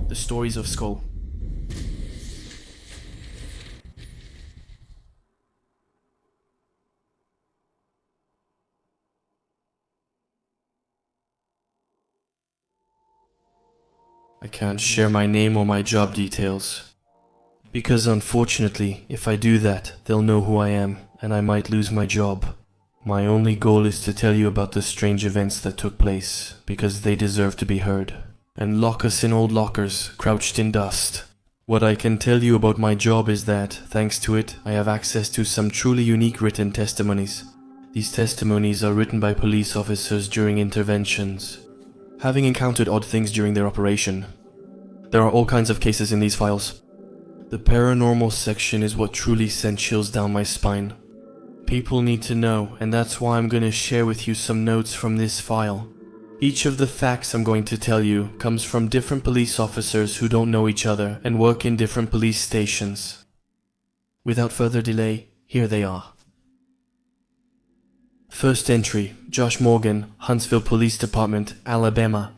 The Stories of Skull. I can't share my name or my job details, because unfortunately, if I do that, they'll know who I am, and I might lose my job. My only goal is to tell you about the strange events that took place, because they deserve to be heard, and lock us in old lockers, crouched in dust. What I can tell you about my job is that, thanks to it, I have access to some truly unique written testimonies. These testimonies are written by police officers during interventions, having encountered odd things during their operation. There are all kinds of cases in these files. The paranormal section is what truly sent chills down my spine. People need to know, and that's why I'm going to share with you some notes from this file. Each of the facts I'm going to tell you comes from different police officers who don't know each other and work in different police stations. Without further delay, here they are. First entry, Josh Morgan, Huntsville Police Department, Alabama.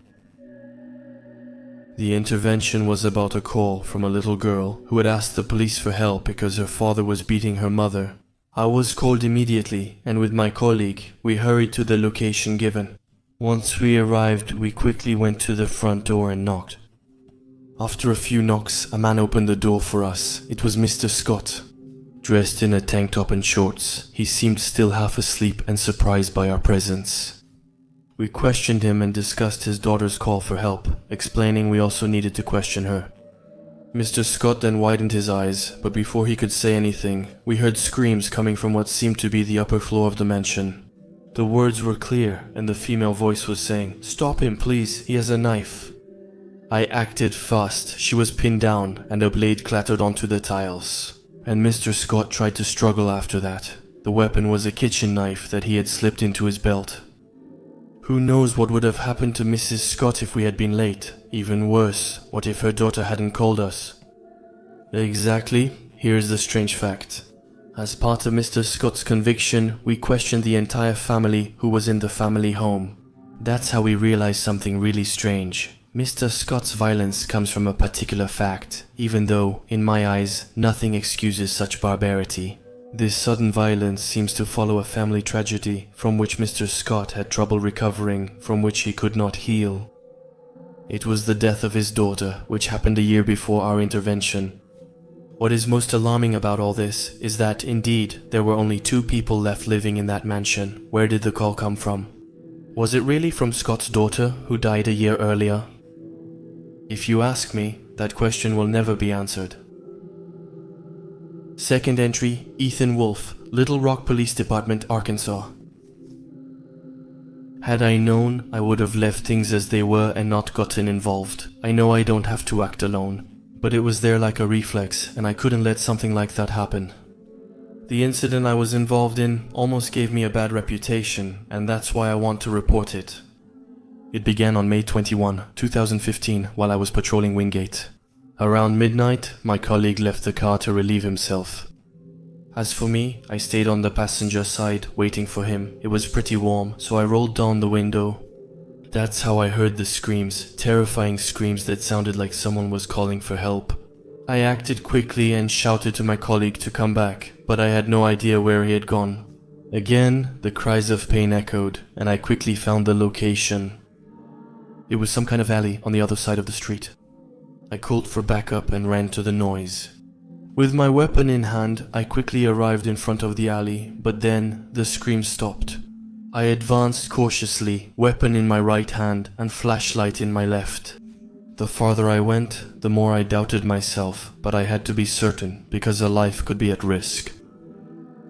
The intervention was about a call from a little girl who had asked the police for help because her father was beating her mother. I was called immediately, and with my colleague, we hurried to the location given. Once we arrived, we quickly went to the front door and knocked. After a few knocks, a man opened the door for us. It was Mr. Scott. Dressed in a tank top and shorts, he seemed still half asleep and surprised by our presence. We questioned him and discussed his daughter's call for help, explaining we also needed to question her. Mr. Scott then widened his eyes, but before he could say anything, we heard screams coming from what seemed to be the upper floor of the mansion. The words were clear, and the female voice was saying, "Stop him, please, he has a knife." I acted fast. She was pinned down, and a blade clattered onto the tiles. And Mr. Scott tried to struggle after that. The weapon was a kitchen knife that he had slipped into his belt. Who knows what would have happened to Mrs. Scott if we had been late? Even worse, what if her daughter hadn't called us? Exactly. Here's the strange fact. As part of Mr. Scott's conviction, we questioned the entire family who was in the family home. That's how we realized something really strange. Mr. Scott's violence comes from a particular fact, even though, in my eyes, nothing excuses such barbarity. This sudden violence seems to follow a family tragedy from which Mr. Scott had trouble recovering, from which he could not heal. It was the death of his daughter, which happened a year before our intervention. What is most alarming about all this is that, indeed, there were only 2 people left living in that mansion. Where did the call come from? Was it really from Scott's daughter, who died a year earlier? If you ask me, that question will never be answered. Second entry, Ethan Wolf, Little Rock Police Department, Arkansas. Had I known, I would have left things as they were and not gotten involved. I know I don't have to act alone, but it was there like a reflex, and I couldn't let something like that happen. The incident I was involved in almost gave me a bad reputation, and that's why I want to report it. It began on May 21, 2015, while I was patrolling Wingate. Around midnight, my colleague left the car to relieve himself. As for me, I stayed on the passenger side, waiting for him. It was pretty warm, so I rolled down the window. That's how I heard the screams, terrifying screams that sounded like someone was calling for help. I acted quickly and shouted to my colleague to come back, but I had no idea where he had gone. Again, the cries of pain echoed, and I quickly found the location. It was some kind of alley on the other side of the street. I called for backup and ran to the noise. With my weapon in hand, I quickly arrived in front of the alley, but then the scream stopped. I advanced cautiously, weapon in my right hand and flashlight in my left. The farther I went, the more I doubted myself, but I had to be certain because a life could be at risk.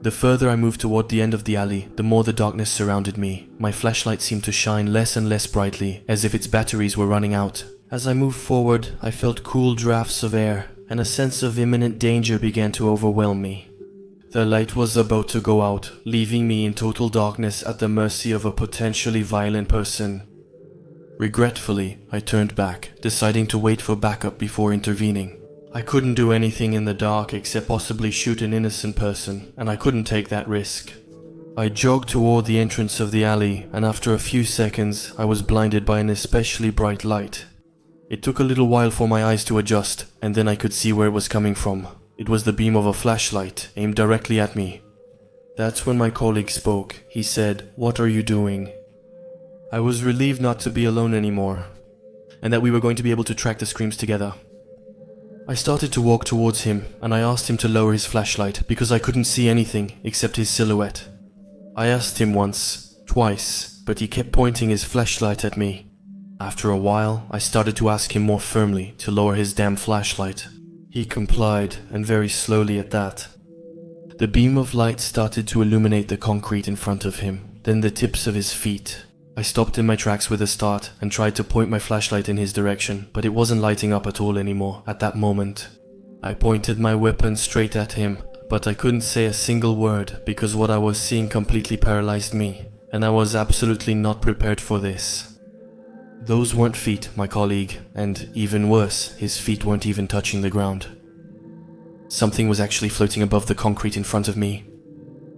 The further I moved toward the end of the alley, the more the darkness surrounded me. My flashlight seemed to shine less and less brightly, as if its batteries were running out. As I moved forward, I felt cool drafts of air, and a sense of imminent danger began to overwhelm me. The light was about to go out, leaving me in total darkness at the mercy of a potentially violent person. Regretfully, I turned back, deciding to wait for backup before intervening. I couldn't do anything in the dark except possibly shoot an innocent person, and I couldn't take that risk. I jogged toward the entrance of the alley, and after a few seconds, I was blinded by an especially bright light. It took a little while for my eyes to adjust, and then I could see where it was coming from. It was the beam of a flashlight aimed directly at me. That's when my colleague spoke. He said, "What are you doing?" I was relieved not to be alone anymore, and that we were going to be able to track the screams together. I started to walk towards him, and I asked him to lower his flashlight because I couldn't see anything except his silhouette. I asked him once, twice, but he kept pointing his flashlight at me. After a while, I started to ask him more firmly to lower his damn flashlight. He complied, and very slowly at that. The beam of light started to illuminate the concrete in front of him, then the tips of his feet. I stopped in my tracks with a start and tried to point my flashlight in his direction, but it wasn't lighting up at all anymore at that moment. I pointed my weapon straight at him, but I couldn't say a single word because what I was seeing completely paralyzed me, and I was absolutely not prepared for this. Those weren't feet, my colleague, and even worse, his feet weren't even touching the ground. Something was actually floating above the concrete in front of me.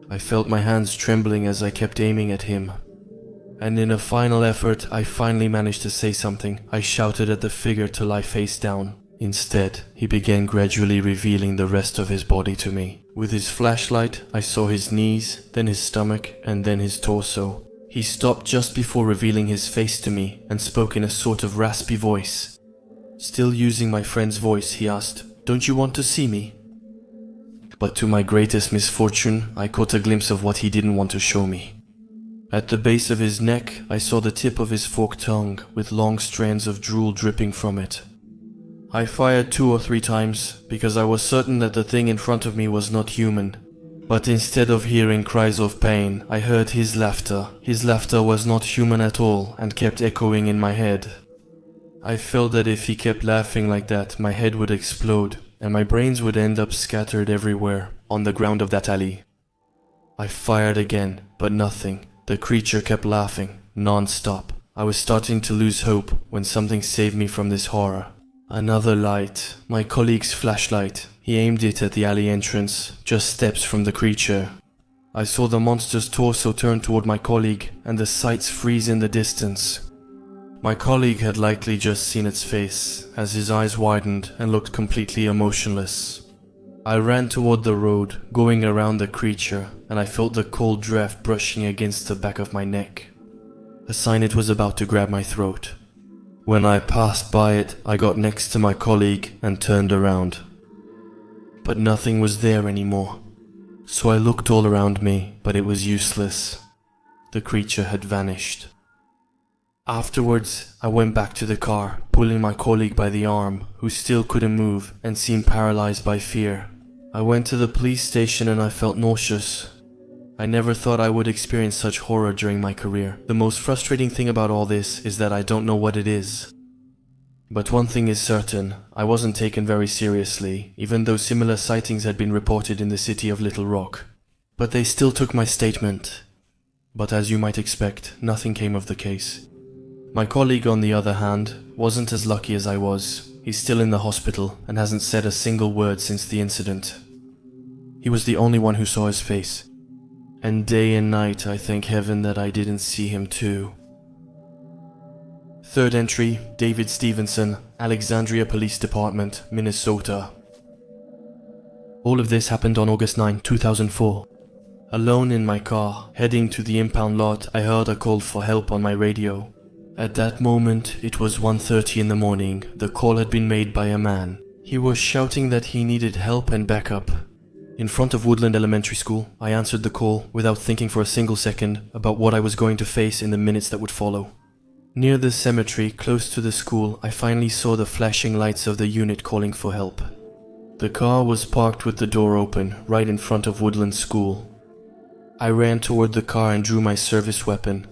I felt my hands trembling as I kept aiming at him. And in a final effort, I finally managed to say something. I shouted at the figure to lie face down. Instead, he began gradually revealing the rest of his body to me. With his flashlight, I saw his knees, then his stomach, and then his torso. He stopped just before revealing his face to me and spoke in a sort of raspy voice. Still using my friend's voice, he asked, "Don't you want to see me?" But to my greatest misfortune, I caught a glimpse of what he didn't want to show me. At the base of his neck, I saw the tip of his forked tongue with long strands of drool dripping from it. I fired 2 or 3 times because I was certain that the thing in front of me was not human. But instead of hearing cries of pain, I heard his laughter. His laughter was not human at all and kept echoing in my head. I felt that if he kept laughing like that, my head would explode and my brains would end up scattered everywhere on the ground of that alley. I fired again, but nothing. The creature kept laughing, non-stop. I was starting to lose hope when something saved me from this horror. Another light, my colleague's flashlight. He aimed it at the alley entrance, just steps from the creature. I saw the monster's torso turn toward my colleague, and the sights freeze in the distance. My colleague had likely just seen its face, as his eyes widened and looked completely emotionless. I ran toward the road, going around the creature, and I felt the cold draft brushing against the back of my neck, a sign it was about to grab my throat. When I passed by it, I got next to my colleague and turned around. But nothing was there anymore. So I looked all around me, but it was useless. The creature had vanished. Afterwards, I went back to the car, pulling my colleague by the arm, who still couldn't move and seemed paralyzed by fear. I went to the police station and I felt nauseous. I never thought I would experience such horror during my career. The most frustrating thing about all this is that I don't know what it is. But one thing is certain, I wasn't taken very seriously, even though similar sightings had been reported in the city of Little Rock. But they still took my statement. But as you might expect, nothing came of the case. My colleague, on the other hand, wasn't as lucky as I was. He's still in the hospital and hasn't said a single word since the incident. He was the only one who saw his face. And day and night I thank heaven that I didn't see him too. Third entry, David Stevenson, Alexandria Police Department, Minnesota. All of this happened on August 9, 2004. Alone in my car, heading to the impound lot, I heard a call for help on my radio. At that moment, it was 1:30 in the morning. The call had been made by a man. He was shouting that he needed help and backup. In front of Woodland Elementary School, I answered the call without thinking for a single second about what I was going to face in the minutes that would follow. Near the cemetery, close to the school, I finally saw the flashing lights of the unit calling for help. The car was parked with the door open, right in front of Woodland School. I ran toward the car and drew my service weapon.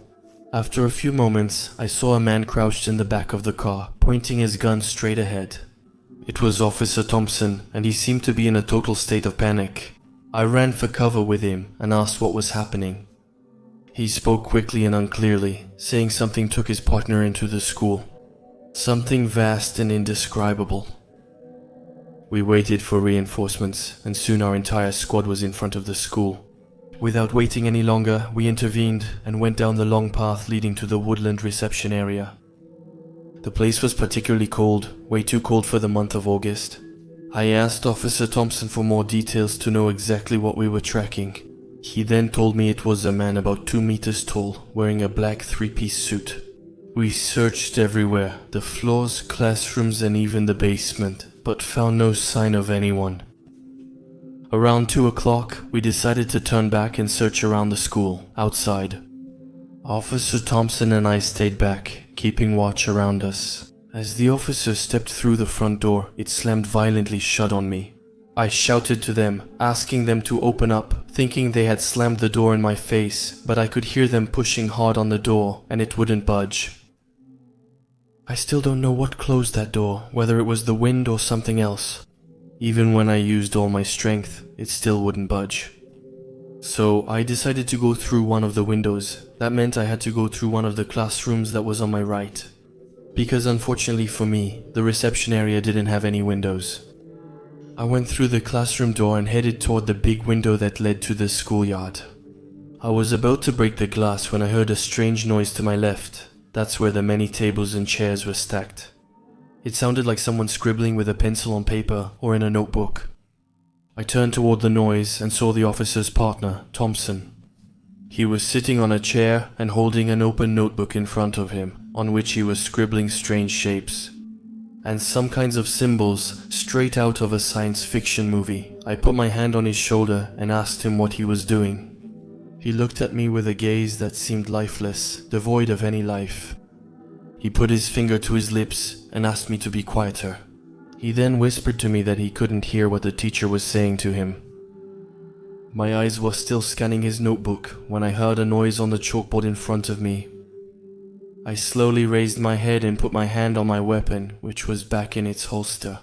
After a few moments, I saw a man crouched in the back of the car, pointing his gun straight ahead. It was Officer Thompson, and he seemed to be in a total state of panic. I ran for cover with him and asked what was happening. He spoke quickly and unclearly, saying something took his partner into the school. Something vast and indescribable. We waited for reinforcements, and soon our entire squad was in front of the school. Without waiting any longer, we intervened and went down the long path leading to the Woodland reception area. The The place was particularly cold, way too cold for the month of August. I asked Officer Thompson for more details to know exactly what we were tracking. He then told me it was a man about 2 meters tall, wearing a black 3-piece suit. We searched everywhere, the floors, classrooms, and even the basement, but found no sign of anyone. Around 2 o'clock, we decided to turn back and search around the school, outside. Officer Thompson and I stayed back, keeping watch around us. As the officer stepped through the front door, it slammed violently shut on me. I shouted to them, asking them to open up, thinking they had slammed the door in my face, but I could hear them pushing hard on the door, and it wouldn't budge. I still don't know what closed that door, whether it was the wind or something else. Even when I used all my strength, it still wouldn't budge. So I decided to go through one of the windows. That meant I had to go through one of the classrooms that was on my right. Because unfortunately for me, the reception area didn't have any windows. I went through the classroom door and headed toward the big window that led to the schoolyard. I was about to break the glass when I heard a strange noise to my left. That's where the many tables and chairs were stacked. It sounded like someone scribbling with a pencil on paper or in a notebook. I turned toward the noise and saw the officer's partner, Thompson. He was sitting on a chair and holding an open notebook in front of him, on which he was scribbling strange shapes and some kinds of symbols straight out of a science fiction movie. I put my hand on his shoulder and asked him what he was doing. He looked at me with a gaze that seemed lifeless, devoid of any life. He put his finger to his lips and asked me to be quieter. He then whispered to me that he couldn't hear what the teacher was saying to him. My eyes were still scanning his notebook when I heard a noise on the chalkboard in front of me. I slowly raised my head and put my hand on my weapon, which was back in its holster.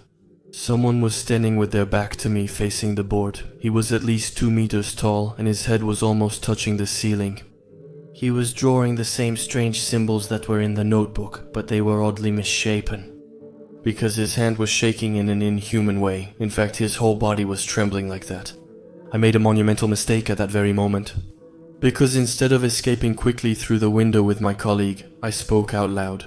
Someone was standing with their back to me facing the board. He was at least 2 meters tall and his head was almost touching the ceiling. He was drawing the same strange symbols that were in the notebook, but they were oddly misshapen. Because his hand was shaking in an inhuman way. In fact, his whole body was trembling like that. I made a monumental mistake at that very moment. Because instead of escaping quickly through the window with my colleague, I spoke out loud.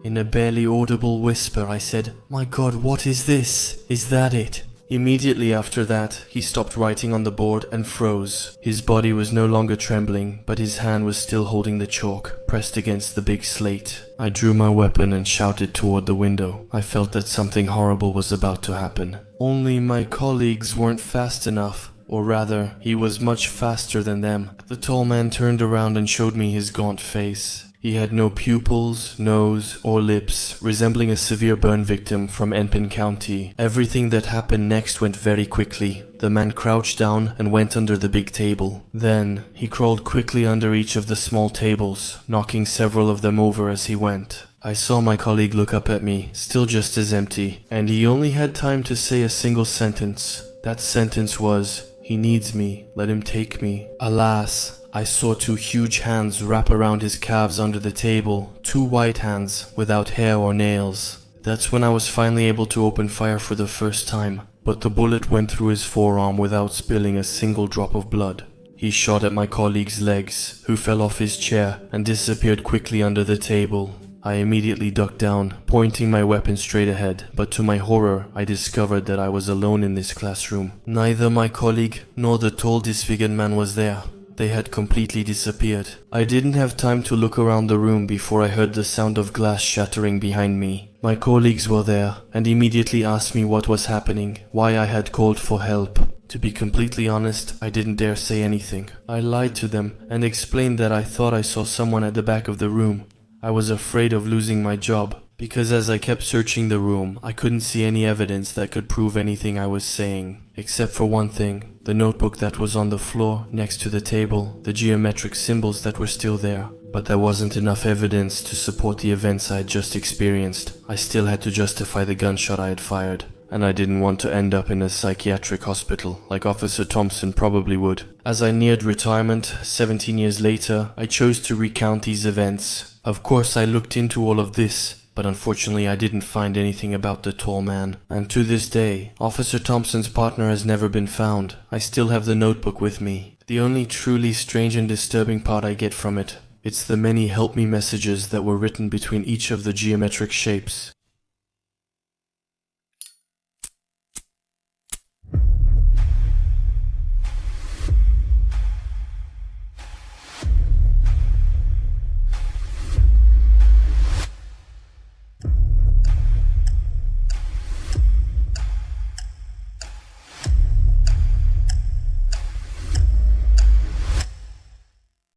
In a barely audible whisper, I said, "My God, what is this? Is that it?" Immediately after that, he stopped writing on the board and froze. His body was no longer trembling, but his hand was still holding the chalk, pressed against the big slate. I drew my weapon and shouted toward the window. I felt that something horrible was about to happen. Only my colleagues weren't fast enough, or rather, he was much faster than them. The tall man turned around and showed me his gaunt face. He had no pupils, nose, or lips, resembling a severe burn victim from Enpin County. Everything that happened next went very quickly. The man crouched down and went under the big table. Then, he crawled quickly under each of the small tables, knocking several of them over as he went. I saw my colleague look up at me, still just as empty, and he only had time to say a single sentence. That sentence was, "He needs me, let him take me." Alas, I saw 2 huge hands wrap around his calves under the table, 2 white hands without hair or nails. That's when I was finally able to open fire for the first time, but the bullet went through his forearm without spilling a single drop of blood. He shot at my colleague's legs, who fell off his chair and disappeared quickly under the table. I immediately ducked down, pointing my weapon straight ahead, but to my horror, I discovered that I was alone in this classroom. Neither my colleague nor the tall disfigured man was there. They had completely disappeared. I didn't have time to look around the room before I heard the sound of glass shattering behind me. My colleagues were there and immediately asked me what was happening, why I had called for help. To be completely honest, I didn't dare say anything. I lied to them and explained that I thought I saw someone at the back of the room. I was afraid of losing my job, because as I kept searching the room, I couldn't see any evidence that could prove anything I was saying. Except for one thing, the notebook that was on the floor next to the table, the geometric symbols that were still there. But there wasn't enough evidence to support the events I had just experienced. I still had to justify the gunshot I had fired, and I didn't want to end up in a psychiatric hospital like Officer Thompson probably would. As I neared retirement, 17 years later, I chose to recount these events. Of course, I looked into all of this, but unfortunately I didn't find anything about the tall man. And to this day, Officer Thompson's partner has never been found. I still have the notebook with me. The only truly strange and disturbing part I get from it It's the many help me messages that were written between each of the geometric shapes.